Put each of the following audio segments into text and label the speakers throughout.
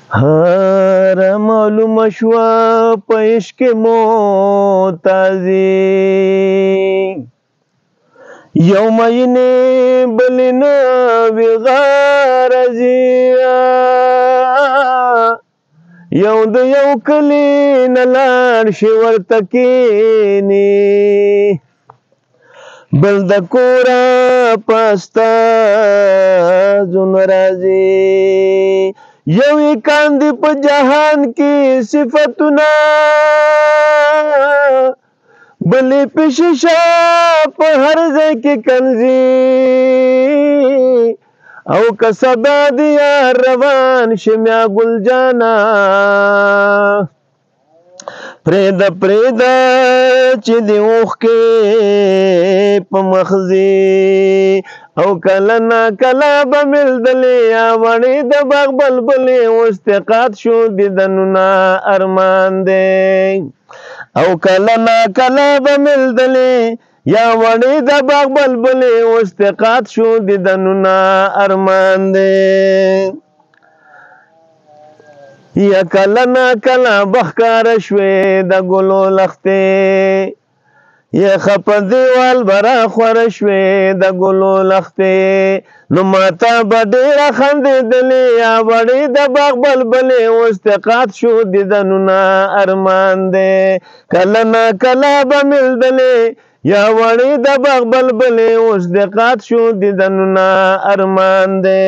Speaker 1: هر معلوم شوا په عشق معتازي یو مینه بلنه وی غرضی یو د یو کلی نه لاړ شي ورته کینی بل د کوره پستا زون راځي یوی کاندی په جهان کې صفتونه بلی پششا په هر ځای کې کنځي او که صدا دی روان شمیا ګل جانا پریدا چې دی اوښکې په مخزي او کله نا کله به ملدلې یا وړې د باغ بلبلې استقاد شو دیدنونه ارمان دی او کله نا کله به ملدلې یا وړې د باغ بلبلې استقاد شو دیدنونه ارمان دی یا کله نا کله بخکاره شوې د ګلو لختې یا خپه دیوال برا خوره شوې د ګلو لختې نو ماته به ډېره خندېدلې یا وړې د باغ بلبلې استقاد شو دیدنونه ارمان دی کله نا کله به ملدلې یا وړې د باغ بلبلې استقاد شو دیدنونه ارمان دی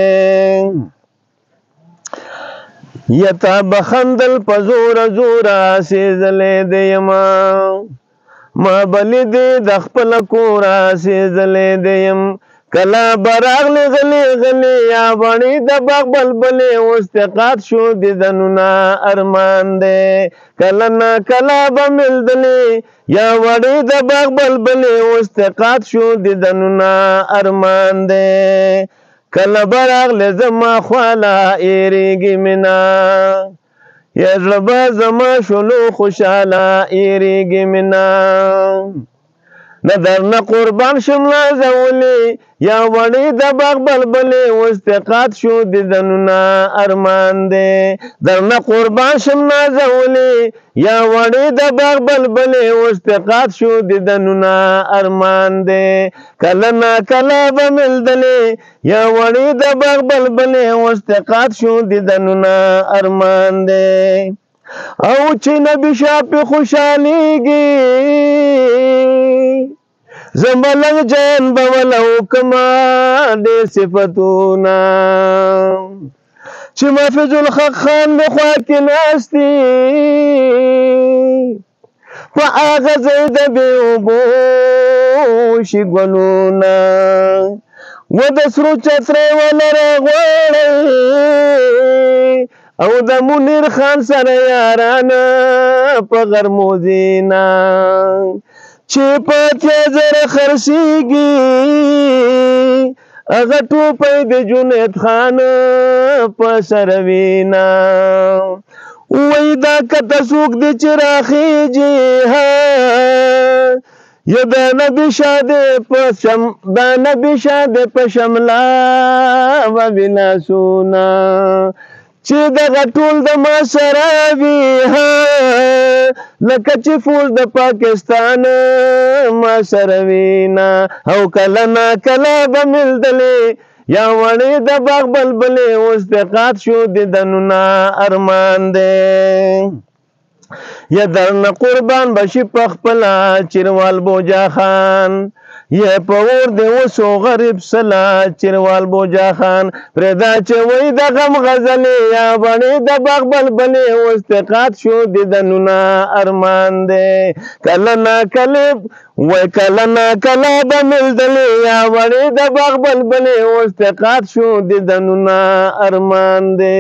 Speaker 1: یا تا بخندل په زوره زوره سېزلې دی یما ما بلی دی د خپل کوره سېزلې دی یم کله به راغلې غلې غلې یا وړې د باغ بلبلې استقاد شو دیدنونه ارمان دی کله نا کله به ملدلې یا وړې د باغ بلبلې استقاد شو دیدنونه ارمان دی کله به راغلې زما خواله ایریږي مینه یا زړه به زما شولو خوشحاله ایریږي مینه نه درنه قربان شم نازولې یا وړې د باغ بلبلې استقاد شو دیدنونه ارمان دی درنه قربان شم نازولې یا وړې د باغ بلبلې استقاد شو دیدنونه ارمان دی کله نا کله به ملدلې یا وړې د باغ بلبلې استقاد شو دیدنونه ارمان دی او چې نبی شاه پې خوشحالیږي زملنګ جان به وله وکما ډېر صفتونه چې محفظ الحق خان مې خوا کې ناستي په هغه ځای د بې اوبو شي ګلونه و د سرو چترۍ ونه راغواړئ او د منیر خان سره یارانه په غرموزینا چې په اتیا زره خرڅېږي هغه ټوپۍ د جنید خان په سر وینا وایي دا کته څوک دی چې راخېږي یا دا نبي شاه دی په شمله و بلاسونه چې دغه ټول د ما سره وي لکه چې فوج د پاکستان ما سره وینا او کله نا کله به ملدلې یا وړې د باغ بلبلې استقاد شو دیدنونه ارمان دی یا درنه قربان بشي په خپله چیروال بوجا خان یا په اور دی اوسو غریب سلا چیروال بوجا خان پرېدا چې وایي د غم غزلې یا وړې د باغ بلبلې استقاد شو دیدنونه ارمان دی کله نا کله وای کله نا کله به ملدلې یا وړې د باغ بلبلې استقاد شو دیدنونه ارمان دی